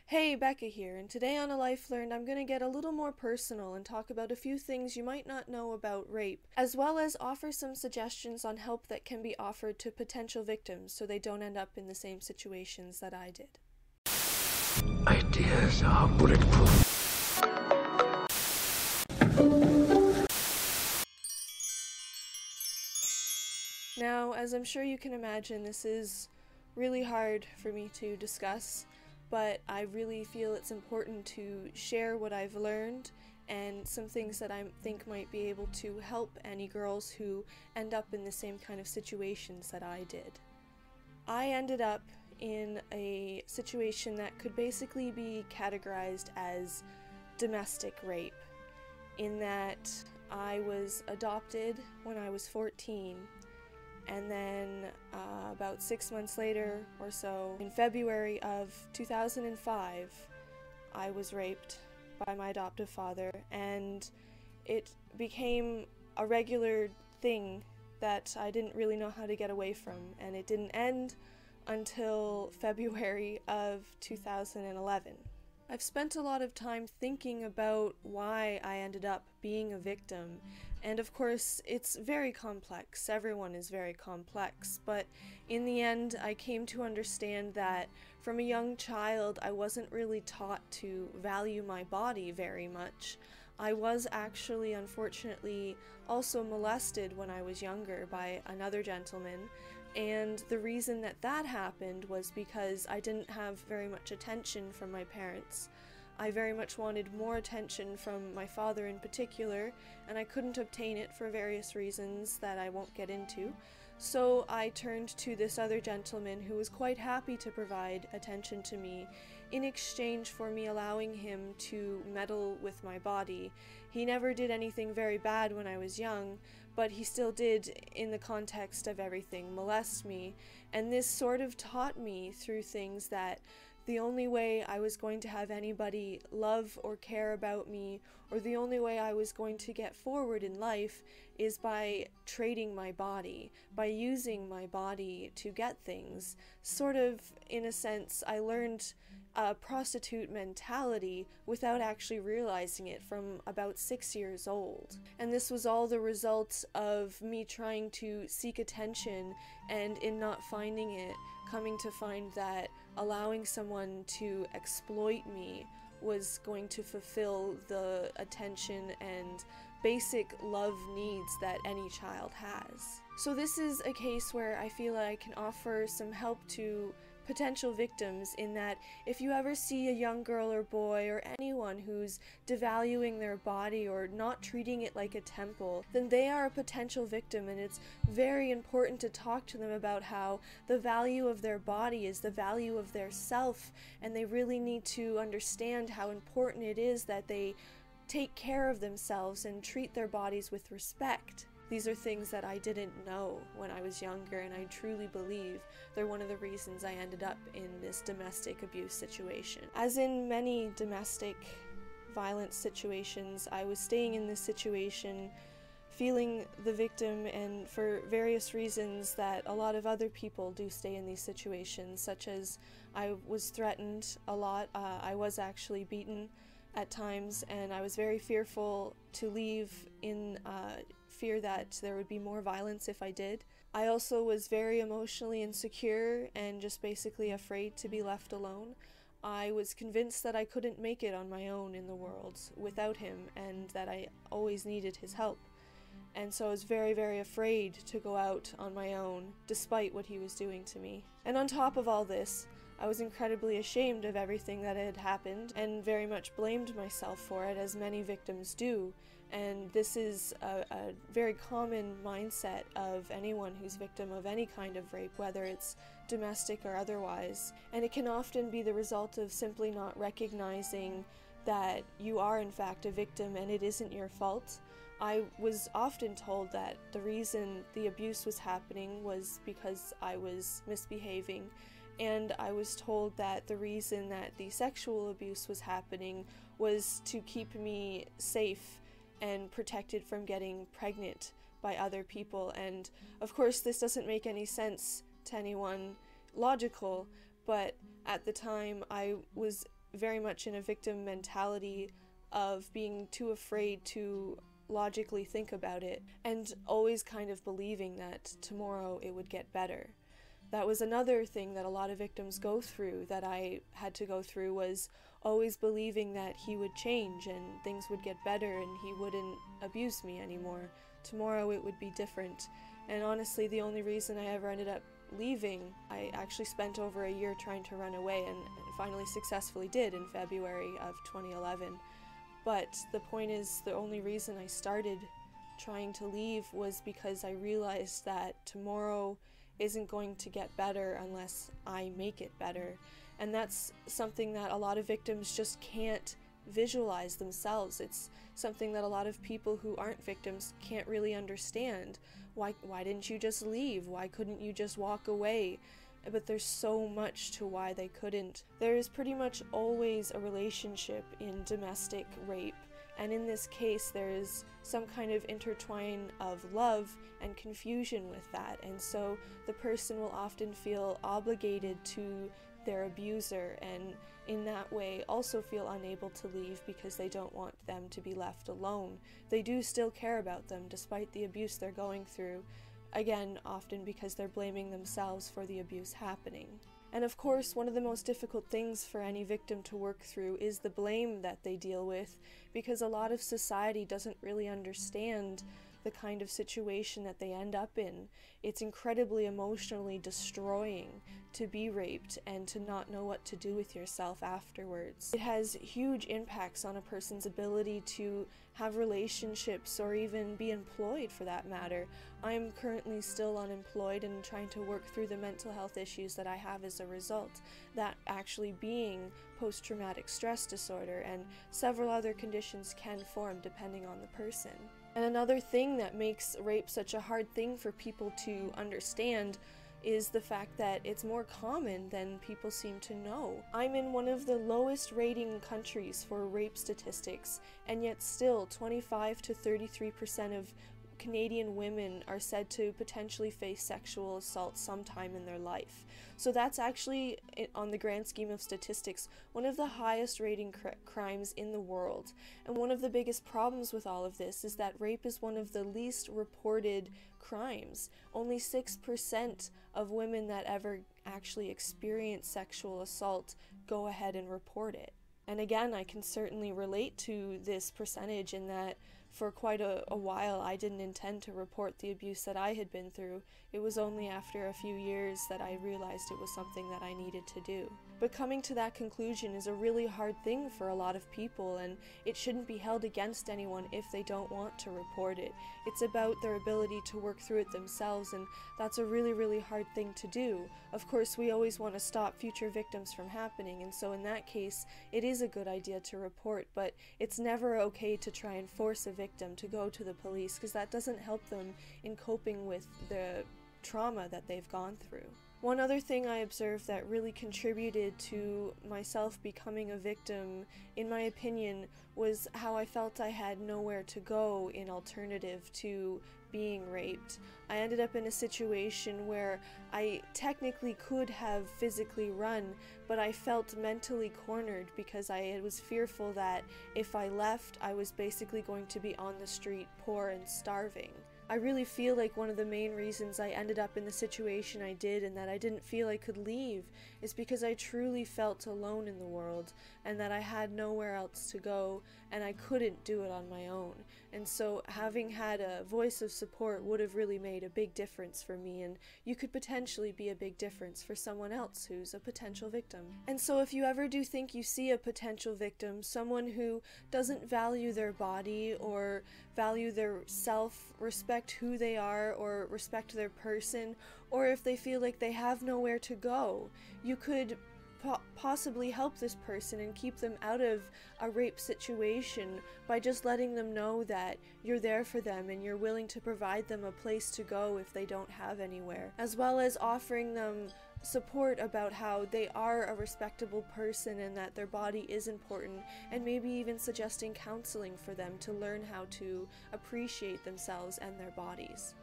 Hey, Becca here, and today on ALifeLearned I'm going to get a little more personal and talk about a few things you might not know about rape, as well as offer some suggestions on help that can be offered to potential victims so they don't end up in the same situations that I did. Ideas are bulletproof. Now, as I'm sure you can imagine, this is really hard for me to discuss, but I really feel it's important to share what I've learned and some things that I think might be able to help any girls who end up in the same kind of situations that I did. I ended up in a situation that could basically be categorized as domestic rape, in that I was adopted when I was 14. And then about 6 months later or so, in February of 2005, I was raped by my adoptive father, and it became a regular thing that I didn't really know how to get away from, and it didn't end until February of 2011. I've spent a lot of time thinking about why I ended up being a victim, and of course it's very complex. Everyone is very complex, but in the end I came to understand that from a young child I wasn't really taught to value my body very much. I was actually, unfortunately, also molested when I was younger by another gentleman, and the reason that that happened was because I didn't have very much attention from my parents. I very much wanted more attention from my father in particular, and I couldn't obtain it for various reasons that I won't get into. So I turned to this other gentleman who was quite happy to provide attention to me in exchange for me allowing him to meddle with my body. He never did anything very bad when I was young, but he still did, in the context of everything, molest me, and this sort of taught me through things that the only way I was going to have anybody love or care about me, or the only way I was going to get forward in life, is by trading my body, by using my body to get things. Sort of, in a sense, I learned a prostitute mentality without actually realizing it from about 6 years old. And this was all the result of me trying to seek attention, and in not finding it, coming to find that allowing someone to exploit me was going to fulfill the attention and basic love needs that any child has. So this is a case where I feel like I can offer some help to potential victims, in that if you ever see a young girl or boy or anyone who's devaluing their body or not treating it like a temple, then they are a potential victim, and it's very important to talk to them about how the value of their body is the value of their self, and they really need to understand how important it is that they take care of themselves and treat their bodies with respect. These are things that I didn't know when I was younger, and I truly believe they're one of the reasons I ended up in this domestic abuse situation. As in many domestic violence situations, I was staying in this situation feeling the victim, and for various reasons that a lot of other people do stay in these situations, such as I was threatened a lot, I was actually beaten at times, and I was very fearful to leave in fear that there would be more violence if I did. I also was very emotionally insecure and just basically afraid to be left alone. I was convinced that I couldn't make it on my own in the world without him, and that I always needed his help. And so I was very, very afraid to go out on my own, despite what he was doing to me. And on top of all this, I was incredibly ashamed of everything that had happened, and very much blamed myself for it, as many victims do. And this is a very common mindset of anyone who's victim of any kind of rape, whether it's domestic or otherwise. And it can often be the result of simply not recognizing that you are in fact a victim and it isn't your fault. I was often told that the reason the abuse was happening was because I was misbehaving, and I was told that the reason that the sexual abuse was happening was to keep me safe and protected from getting pregnant by other people. And of course this doesn't make any sense to anyone logical, but at the time I was very much in a victim mentality of being too afraid to logically think about it, and always kind of believing that tomorrow it would get better. That was another thing that a lot of victims go through, that I had to go through, was always believing that he would change and things would get better and he wouldn't abuse me anymore. Tomorrow it would be different. And honestly, the only reason I ever ended up leaving, I actually spent over a year trying to run away and finally successfully did in February of 2011. But the point is, the only reason I started trying to leave was because I realized that tomorrow isn't going to get better unless I make it better. And that's something that a lot of victims just can't visualize themselves. It's something that a lot of people who aren't victims can't really understand. Why didn't you just leave? Why couldn't you just walk away? But there's so much to why they couldn't. There is pretty much always a relationship in domestic rape, and in this case there is some kind of intertwine of love and confusion with that, and so the person will often feel obligated to their abuser, and in that way also feel unable to leave because they don't want them to be left alone. They do still care about them despite the abuse they're going through, again, often because they're blaming themselves for the abuse happening. And of course, one of the most difficult things for any victim to work through is the blame that they deal with, because a lot of society doesn't really understand the kind of situation that they end up in. It's incredibly emotionally destroying to be raped and to not know what to do with yourself afterwards. It has huge impacts on a person's ability to have relationships or even be employed, for that matter. I'm currently still unemployed and trying to work through the mental health issues that I have as a result, that actually being post-traumatic stress disorder, and several other conditions can form depending on the person. And another thing that makes rape such a hard thing for people to understand is the fact that it's more common than people seem to know. I'm in one of the lowest rating countries for rape statistics, and yet still 25 to 33% of Canadian women are said to potentially face sexual assault sometime in their life. So that's actually, on the grand scheme of statistics, one of the highest rating crimes in the world. And one of the biggest problems with all of this is that rape is one of the least reported crimes. Only 6% of women that ever actually experience sexual assault go ahead and report it. And again, I can certainly relate to this percentage in that for quite a while I didn't intend to report the abuse that I had been through. It was only after a few years that I realized it was something that I needed to do. But coming to that conclusion is a really hard thing for a lot of people, and it shouldn't be held against anyone if they don't want to report it. It's about their ability to work through it themselves, and that's a really, really hard thing to do. Of course, we always want to stop future victims from happening, and so in that case, it is a good idea to report, but it's never okay to try and force a victim to go to the police, because that doesn't help them in coping with the trauma that they've gone through. One other thing I observed that really contributed to myself becoming a victim, in my opinion, was how I felt I had nowhere to go in alternative to being raped. I ended up in a situation where I technically could have physically run, but I felt mentally cornered because I was fearful that if I left, I was basically going to be on the street, poor and starving. I really feel like one of the main reasons I ended up in the situation I did and that I didn't feel I could leave is because I truly felt alone in the world and that I had nowhere else to go and I couldn't do it on my own. And so having had a voice of support would have really made a big difference for me, and you could potentially be a big difference for someone else who's a potential victim. And so if you ever do think you see a potential victim, someone who doesn't value their body or value their self, respect who they are or respect their person, or if they feel like they have nowhere to go, you could possibly help this person and keep them out of a rape situation by just letting them know that you're there for them and you're willing to provide them a place to go if they don't have anywhere, as well as offering them support about how they are a respectable person and that their body is important, and maybe even suggesting counseling for them to learn how to appreciate themselves and their bodies.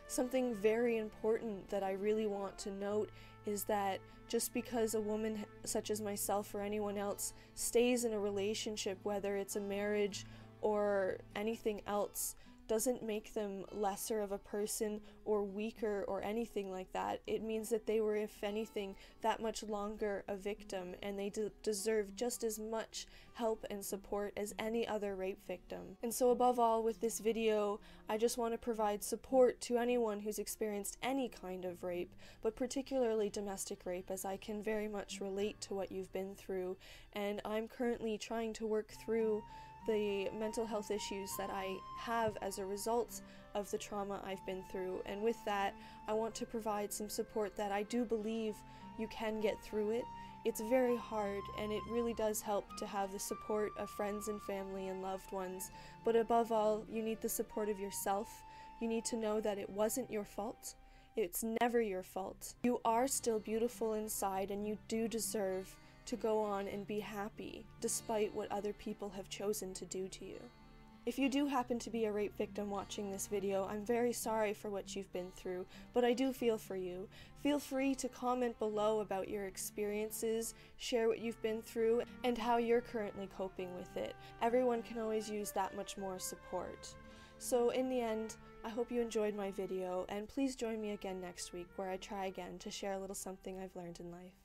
Something very important that I really want to note is that just because a woman such as myself or anyone else stays in a relationship, whether it's a marriage or anything else, doesn't make them lesser of a person or weaker or anything like that. It means that they were, if anything, that much longer a victim, and they deserve just as much help and support as any other rape victim. And so above all, with this video, I just want to provide support to anyone who's experienced any kind of rape, but particularly domestic rape, as I can very much relate to what you've been through, and I'm currently trying to work through the mental health issues that I have as a result of the trauma I've been through. And with that, I want to provide some support that I do believe you can get through it. It's very hard, and it really does help to have the support of friends and family and loved ones. But above all, you need the support of yourself. You need to know that it wasn't your fault. It's never your fault. You are still beautiful inside, and you do deserve to go on and be happy, despite what other people have chosen to do to you. If you do happen to be a rape victim watching this video, I'm very sorry for what you've been through, but I do feel for you. Feel free to comment below about your experiences, share what you've been through, and how you're currently coping with it. Everyone can always use that much more support. So in the end, I hope you enjoyed my video, and please join me again next week where I try again to share a little something I've learned in life.